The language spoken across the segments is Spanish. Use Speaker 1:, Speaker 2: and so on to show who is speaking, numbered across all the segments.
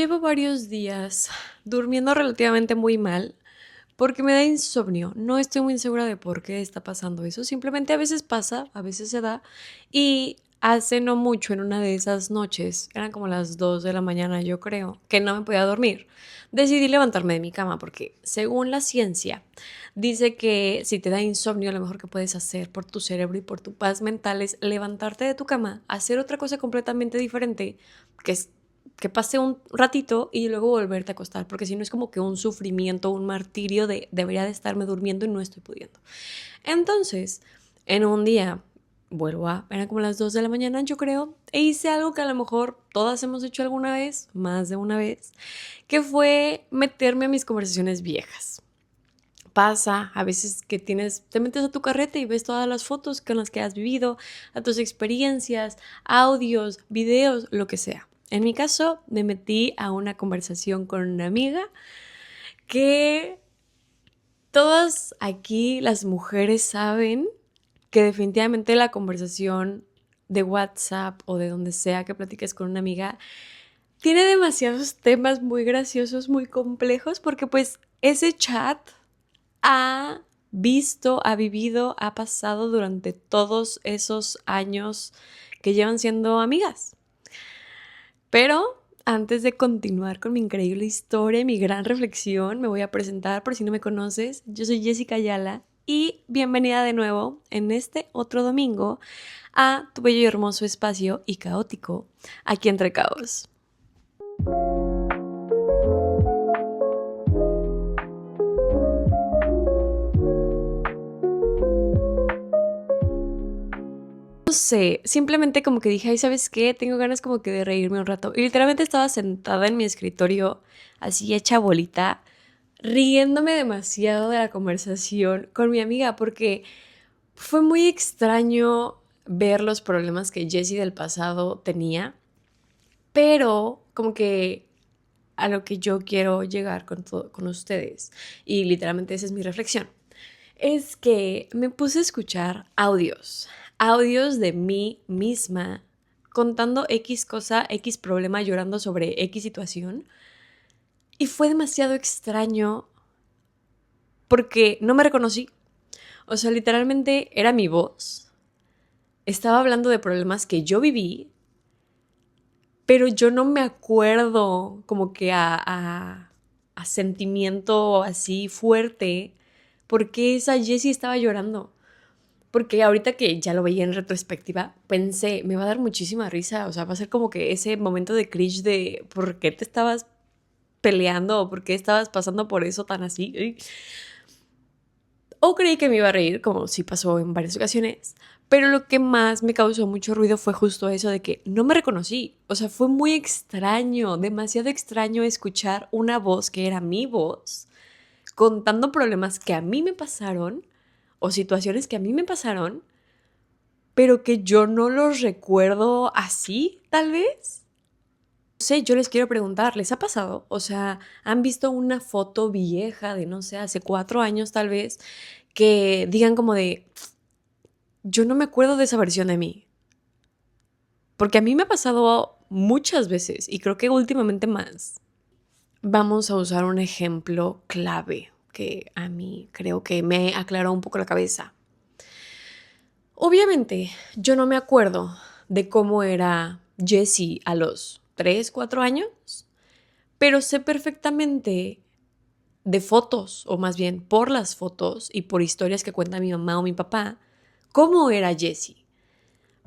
Speaker 1: Llevo varios días durmiendo relativamente muy mal porque me da insomnio. No estoy muy segura de por qué está pasando eso. Simplemente a veces pasa, a veces se da. Y hace no mucho, en una de esas noches, eran como las 2 de la mañana, yo creo, que no me podía dormir. Decidí levantarme de mi cama porque, según la ciencia, dice que si te da insomnio, lo mejor que puedes hacer por tu cerebro y por tu paz mental es levantarte de tu cama, hacer otra cosa completamente diferente, que es que pase un ratito y luego volverte a acostar, porque si no es como que un sufrimiento, un martirio de debería de estarme durmiendo y no estoy pudiendo. Entonces, en un día, eran como las 2 de la mañana, yo creo, e hice algo que a lo mejor todas hemos hecho alguna vez, más de una vez, que fue meterme a mis conversaciones viejas. Pasa a veces que te metes a tu carrete y ves todas las fotos con las que has vivido, a tus experiencias, audios, videos, lo que sea. En mi caso, me metí a una conversación con una amiga que todas aquí las mujeres saben que definitivamente la conversación de WhatsApp o de donde sea que platiques con una amiga tiene demasiados temas muy graciosos, muy complejos, porque pues ese chat ha visto, ha vivido, ha pasado durante todos esos años que llevan siendo amigas. Pero antes de continuar con mi increíble historia y mi gran reflexión, me voy a presentar por si no me conoces. Yo soy Jessica Ayala y bienvenida de nuevo en este otro domingo a tu bello y hermoso espacio y caótico aquí entre caos. No sé, simplemente como que dije, ay, ¿sabes qué? Tengo ganas como que de reírme un rato. Y literalmente estaba sentada en mi escritorio, así hecha bolita, riéndome demasiado de la conversación con mi amiga, porque fue muy extraño ver los problemas que Jessie del pasado tenía, pero como que a lo que yo quiero llegar con ustedes, y literalmente esa es mi reflexión, es que me puse a escuchar audios de mí misma contando X cosa, X problema, llorando sobre X situación. Y fue demasiado extraño porque no me reconocí. O sea, literalmente era mi voz. Estaba hablando de problemas que yo viví, pero yo no me acuerdo como que a sentimiento así fuerte porque esa Jessie estaba llorando. Porque ahorita que ya lo veía en retrospectiva, pensé, me va a dar muchísima risa. O sea, va a ser como que ese momento de cringe de por qué te estabas peleando o por qué estabas pasando por eso tan así. O creí que me iba a reír, como sí pasó en varias ocasiones. Pero lo que más me causó mucho ruido fue justo eso de que no me reconocí. O sea, fue muy extraño, demasiado extraño escuchar una voz que era mi voz, contando problemas que a mí me pasaron o situaciones que a mí me pasaron, pero que yo no los recuerdo así, tal vez. No sé, yo les quiero preguntar, ¿les ha pasado? O sea, ¿han visto una foto vieja de, no sé, hace 4 años tal vez, que digan como de, yo no me acuerdo de esa versión de mí? Porque a mí me ha pasado muchas veces y creo que últimamente más. Vamos a usar un ejemplo clave que a mí creo que me aclaró un poco la cabeza. Obviamente, yo no me acuerdo de cómo era Jessie a los 3, 4 años, pero sé perfectamente de fotos, o más bien por las fotos y por historias que cuenta mi mamá o mi papá, cómo era Jessie.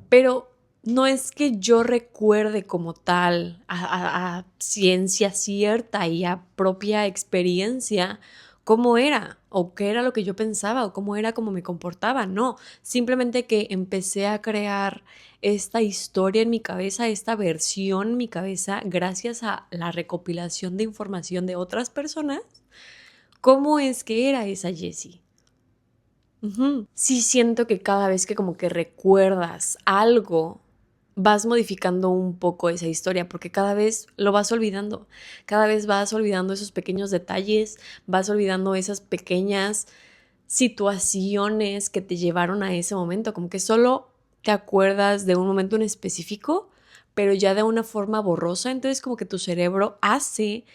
Speaker 1: Pero no es que yo recuerde como tal, a ciencia cierta y a propia experiencia, cómo era, o qué era lo que yo pensaba, o cómo era, cómo me comportaba. No, simplemente que empecé a crear esta historia en mi cabeza, esta versión en mi cabeza, gracias a la recopilación de información de otras personas. ¿Cómo es que era esa Jessie? Sí siento que cada vez que como que recuerdas algo, vas modificando un poco esa historia, porque cada vez lo vas olvidando, cada vez vas olvidando esos pequeños detalles, vas olvidando esas pequeñas situaciones que te llevaron a ese momento, como que solo te acuerdas de un momento en específico, pero ya de una forma borrosa. Entonces como que tu cerebro hace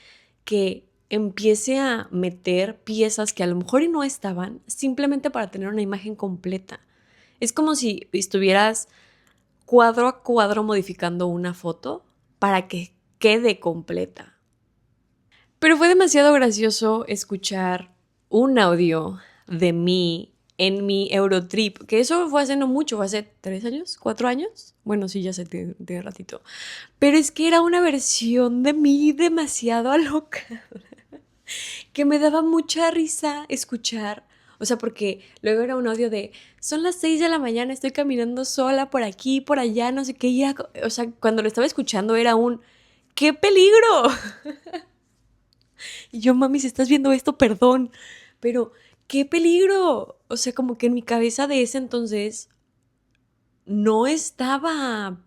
Speaker 1: que empiece a meter piezas que a lo mejor y no estaban, simplemente para tener una imagen completa. Es como si estuvieras cuadro a cuadro modificando una foto para que quede completa. Pero fue demasiado gracioso escuchar un audio de mí en mi Eurotrip, que eso fue hace no mucho, fue hace 3 años, 4 años. Bueno, sí, ya sé, tiene ratito. Pero es que era una versión de mí demasiado loca, que me daba mucha risa escuchar. O sea, porque luego era un audio de, son las 6 de la mañana, estoy caminando sola por aquí, por allá, no sé qué. O sea, cuando lo estaba escuchando era un, ¡qué peligro! Y yo, mami, si estás viendo esto, perdón, pero qué peligro. O sea, como que en mi cabeza de ese entonces no estaba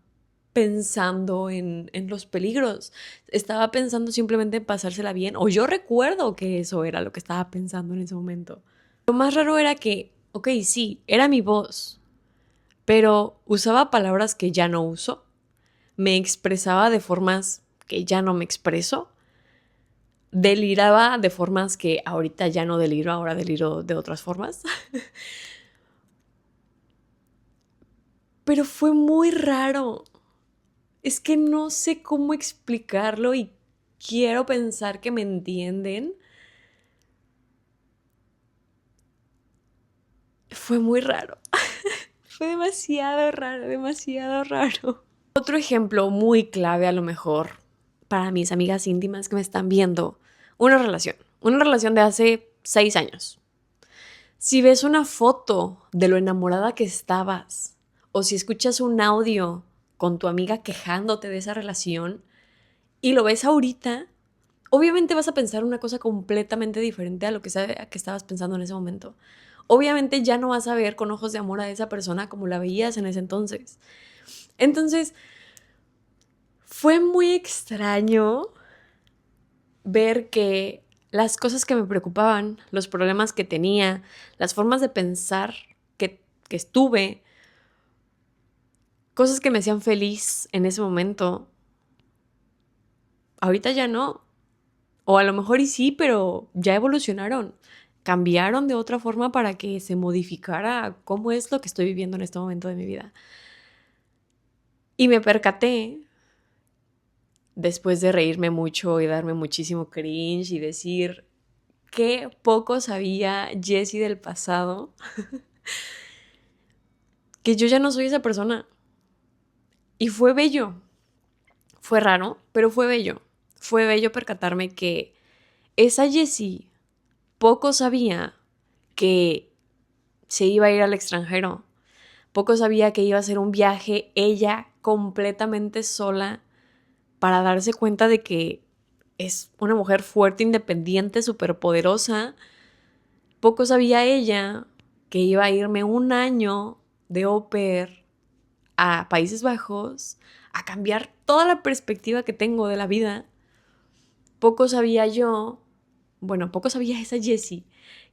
Speaker 1: pensando en los peligros. Estaba pensando simplemente en pasársela bien. O yo recuerdo que eso era lo que estaba pensando en ese momento. Lo más raro era que, ok, sí, era mi voz, pero usaba palabras que ya no uso. Me expresaba de formas que ya no me expreso. Deliraba de formas que ahorita ya no deliro, ahora deliro de otras formas. Pero fue muy raro. Es que no sé cómo explicarlo y quiero pensar que me entienden. Fue muy raro. Fue demasiado raro, demasiado raro. Otro ejemplo muy clave a lo mejor para mis amigas íntimas que me están viendo. Una relación de hace 6 años. Si ves una foto de lo enamorada que estabas, o si escuchas un audio con tu amiga quejándote de esa relación y lo ves ahorita, obviamente vas a pensar una cosa completamente diferente a lo que estabas pensando en ese momento. Obviamente ya no vas a ver con ojos de amor a esa persona como la veías en ese entonces. Entonces, fue muy extraño ver que las cosas que me preocupaban, los problemas que tenía, las formas de pensar que estuve, cosas que me hacían feliz en ese momento, ahorita ya no. O a lo mejor y sí, pero ya evolucionaron. Cambiaron de otra forma para que se modificara cómo es lo que estoy viviendo en este momento de mi vida. Y me percaté, después de reírme mucho y darme muchísimo cringe y decir qué poco sabía Jessie del pasado, que yo ya no soy esa persona. Y fue bello. Fue raro, pero fue bello. Fue bello percatarme que esa Jessie poco sabía que se iba a ir al extranjero. Poco sabía que iba a ser un viaje ella completamente sola para darse cuenta de que es una mujer fuerte, independiente, superpoderosa. Poco sabía ella que iba a irme un año de au pair a Países Bajos a cambiar toda la perspectiva que tengo de la vida. Poco sabía yo, bueno, poco sabía esa Jessie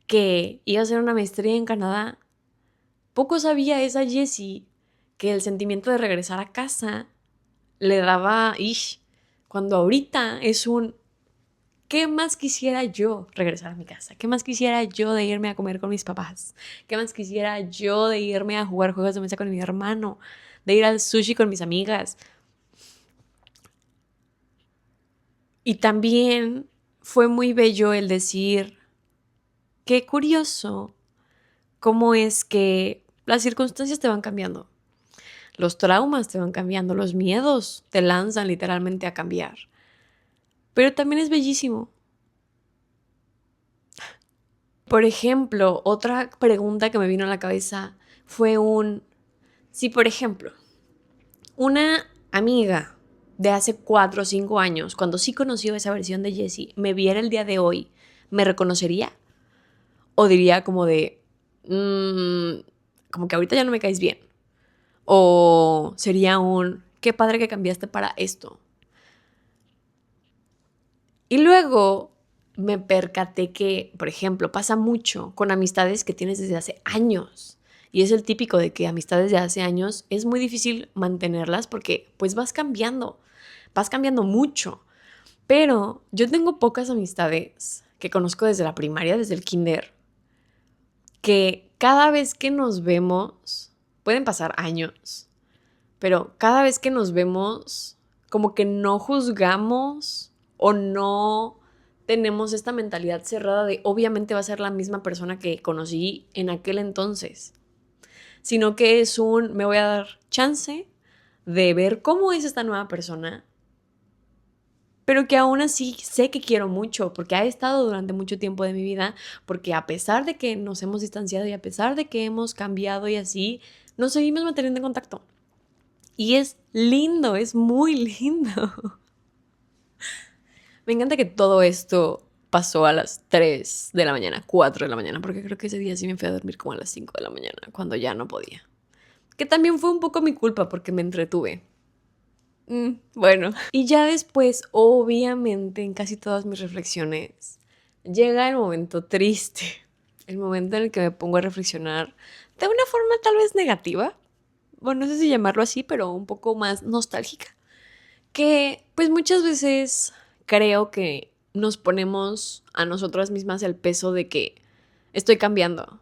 Speaker 1: que iba a hacer una maestría en Canadá. Poco sabía esa Jessie que el sentimiento de regresar a casa le daba ish, cuando ahorita es un ¿qué más quisiera yo regresar a mi casa? ¿Qué más quisiera yo de irme a comer con mis papás? ¿Qué más quisiera yo de irme a jugar juegos de mesa con mi hermano? De ir al sushi con mis amigas. Y también fue muy bello el decir, qué curioso cómo es que las circunstancias te van cambiando. Los traumas te van cambiando, los miedos te lanzan literalmente a cambiar. Pero también es bellísimo. Por ejemplo, otra pregunta que me vino a la cabeza fue si por ejemplo, una amiga de hace 4 o 5 años, cuando sí conoció esa versión de Jessie, me viera el día de hoy, ¿me reconocería? O diría como de, como que ahorita ya no me caes bien. O sería qué padre que cambiaste para esto. Y luego me percaté que, por ejemplo, pasa mucho con amistades que tienes desde hace años Y es el típico de que amistades de hace años es muy difícil mantenerlas porque pues vas cambiando mucho. Pero yo tengo pocas amistades que conozco desde la primaria, desde el kinder, que cada vez que nos vemos, pueden pasar años, pero cada vez que nos vemos, como que no juzgamos o no tenemos esta mentalidad cerrada de obviamente va a ser la misma persona que conocí en aquel entonces, sino que es me voy a dar chance de ver cómo es esta nueva persona, pero que aún así sé que quiero mucho, porque ha estado durante mucho tiempo de mi vida, porque a pesar de que nos hemos distanciado y a pesar de que hemos cambiado y así, nos seguimos manteniendo en contacto. Y es lindo, es muy lindo. Me encanta que todo esto pasó a las 3 de la mañana, 4 de la mañana, porque creo que ese día sí me fui a dormir como a las 5 de la mañana, cuando ya no podía. Que también fue un poco mi culpa porque me entretuve. Bueno, y ya después, obviamente, en casi todas mis reflexiones, llega el momento triste, el momento en el que me pongo a reflexionar de una forma tal vez negativa, bueno, no sé si llamarlo así, pero un poco más nostálgica, que pues muchas veces creo que nos ponemos a nosotras mismas el peso de que estoy cambiando.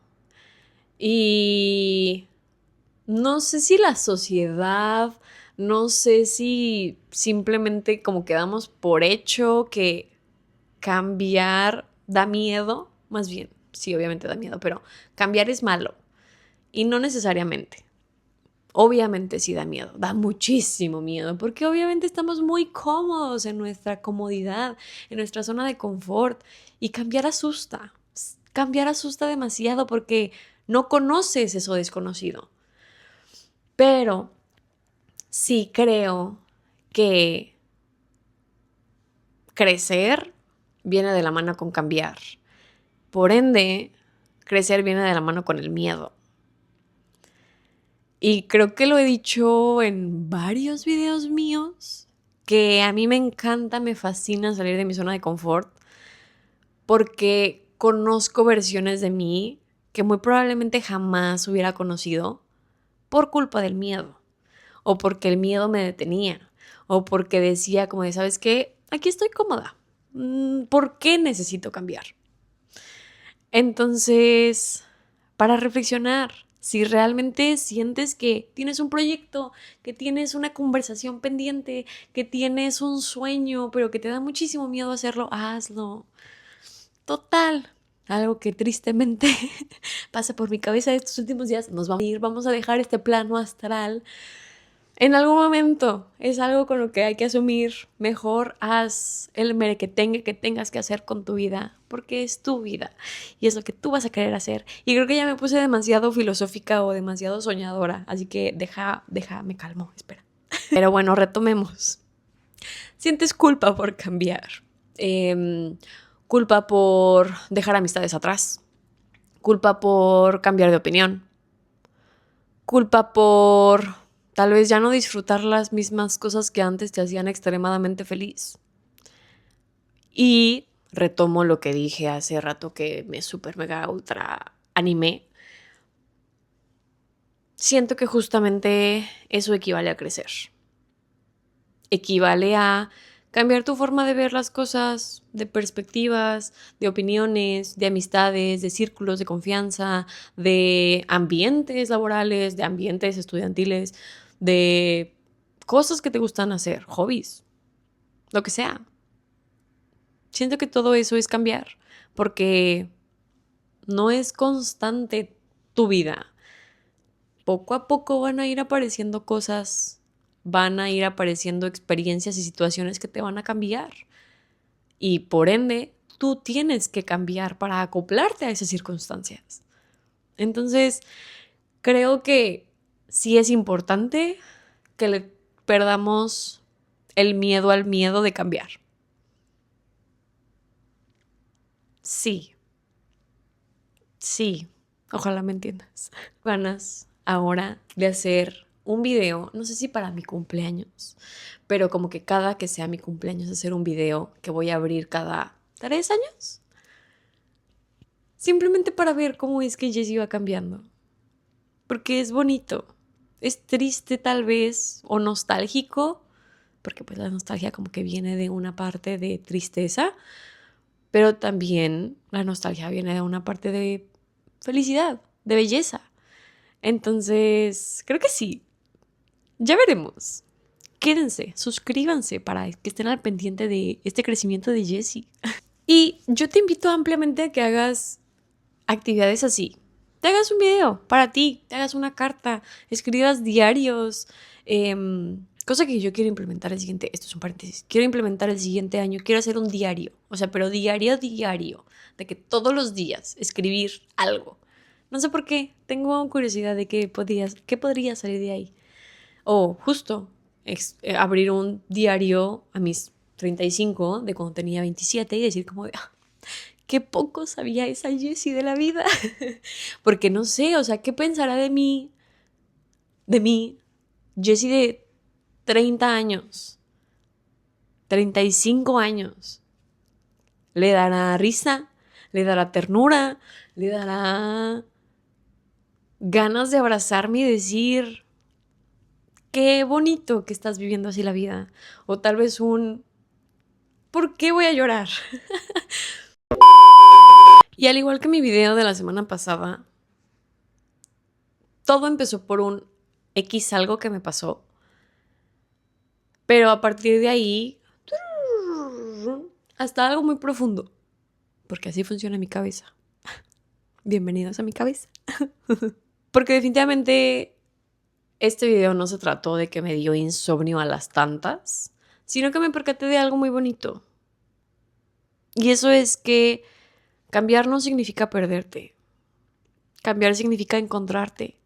Speaker 1: Y no sé si la sociedad, no sé si simplemente como que damos por hecho que cambiar da miedo, más bien, sí, obviamente da miedo, pero cambiar es malo y no necesariamente. Obviamente sí da miedo, da muchísimo miedo, porque obviamente estamos muy cómodos en nuestra comodidad, en nuestra zona de confort, y cambiar asusta demasiado porque no conoces eso desconocido. Pero sí creo que crecer viene de la mano con cambiar. Por ende, crecer viene de la mano con el miedo. Y creo que lo he dicho en varios videos míos, que a mí me encanta, me fascina salir de mi zona de confort, porque conozco versiones de mí que muy probablemente jamás hubiera conocido por culpa del miedo, o porque el miedo me detenía, o porque decía como de, ¿sabes qué? Aquí estoy cómoda. ¿Por qué necesito cambiar? Entonces, para reflexionar, si realmente sientes que tienes un proyecto, que tienes una conversación pendiente, que tienes un sueño, pero que te da muchísimo miedo hacerlo, hazlo. Total, algo que tristemente pasa por mi cabeza estos últimos días, nos vamos a ir, vamos a dejar este plano astral. En algún momento es algo con lo que hay que asumir. Mejor haz el merequetengue que tengas que hacer con tu vida, porque es tu vida y es lo que tú vas a querer hacer. Y creo que ya me puse demasiado filosófica o demasiado soñadora, así que me calmo, espera. Pero bueno, retomemos. Sientes culpa por cambiar, culpa por dejar amistades atrás, culpa por cambiar de opinión, culpa por tal vez ya no disfrutar las mismas cosas que antes te hacían extremadamente feliz. Y retomo lo que dije hace rato que me super mega ultra animé. Siento que justamente eso equivale a crecer. Equivale a cambiar tu forma de ver las cosas, de perspectivas, de opiniones, de amistades, de círculos de confianza, de ambientes laborales, de ambientes estudiantiles, de cosas que te gustan hacer, hobbies, lo que sea. Siento que todo eso es cambiar, porque no es constante tu vida. Poco a poco van a ir apareciendo cosas, van a ir apareciendo experiencias y situaciones que te van a cambiar. Y por ende, tú tienes que cambiar para acoplarte a esas circunstancias. Entonces, creo que sí es importante que le perdamos el miedo al miedo de cambiar. Sí, sí, ojalá me entiendas. Ganas ahora de hacer un video, no sé si para mi cumpleaños, pero como que cada que sea mi cumpleaños hacer un video que voy a abrir cada 3 años. Simplemente para ver cómo es que Jessie va cambiando. porque es bonito. Es triste tal vez o nostálgico, porque pues la nostalgia como que viene de una parte de tristeza, pero también la nostalgia viene de una parte de felicidad, de belleza. Entonces, creo que sí. Ya veremos. Quédense, suscríbanse para que estén al pendiente de este crecimiento de Jessie. Y yo te invito ampliamente a que hagas actividades así. Te hagas un video para ti, te hagas una carta, escribas diarios. Cosa que yo quiero implementar el siguiente, esto es un paréntesis, quiero implementar el siguiente año, quiero hacer un diario, o sea, pero diario, de que todos los días escribir algo. No sé por qué, tengo curiosidad de qué podría salir de ahí. O justo abrir un diario a mis 35 de cuando tenía 27 y decir como de, qué poco sabía esa Jessie de la vida. Porque no sé, o sea, ¿qué pensará de mí, Jessie de 30 años, 35 años? ¿Le dará risa? ¿Le dará ternura? ¿Le dará ganas de abrazarme y decir, qué bonito que estás viviendo así la vida? O tal vez ¿por qué voy a llorar? Y al igual que mi video de la semana pasada, todo empezó por un X algo que me pasó. Pero a partir de ahí, hasta algo muy profundo. Porque así funciona mi cabeza. Bienvenidos a mi cabeza. Porque definitivamente este video no se trató de que me dio insomnio a las tantas, sino que me percaté de algo muy bonito. Y eso es que cambiar no significa perderte. Cambiar significa encontrarte.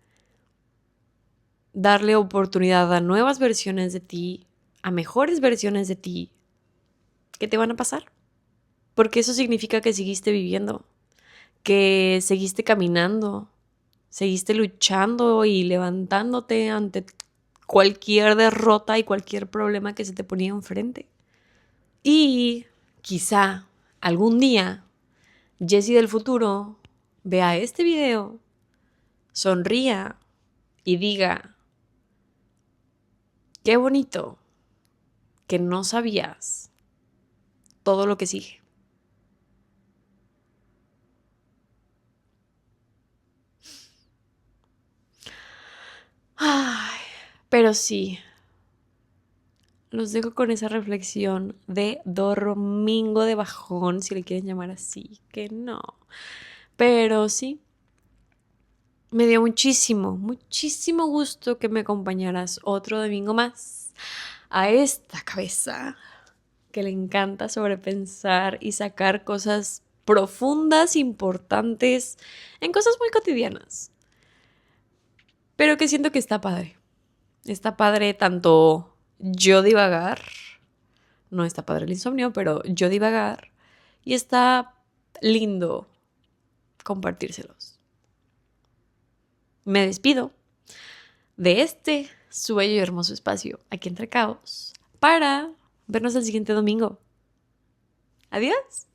Speaker 1: Darle oportunidad a nuevas versiones de ti, a mejores versiones de ti que te van a pasar. Porque eso significa que seguiste viviendo, que seguiste caminando, seguiste luchando y levantándote ante cualquier derrota y cualquier problema que se te ponía enfrente. Y quizá algún día Jessie del futuro vea este video, sonría y diga, qué bonito que no sabías todo lo que sigue. Ay, pero sí, los dejo con esa reflexión de domingo de bajón, si le quieren llamar así, que no. Pero sí, me dio muchísimo, muchísimo gusto que me acompañaras otro domingo más a esta cabeza que le encanta sobrepensar y sacar cosas profundas, importantes, en cosas muy cotidianas. Pero que siento que está padre. Está padre tanto yo divagar, no está padre el insomnio, pero yo divagar, y está lindo compartírselos. Me despido de este su bello y hermoso espacio aquí entre Caos para vernos el siguiente domingo. Adiós.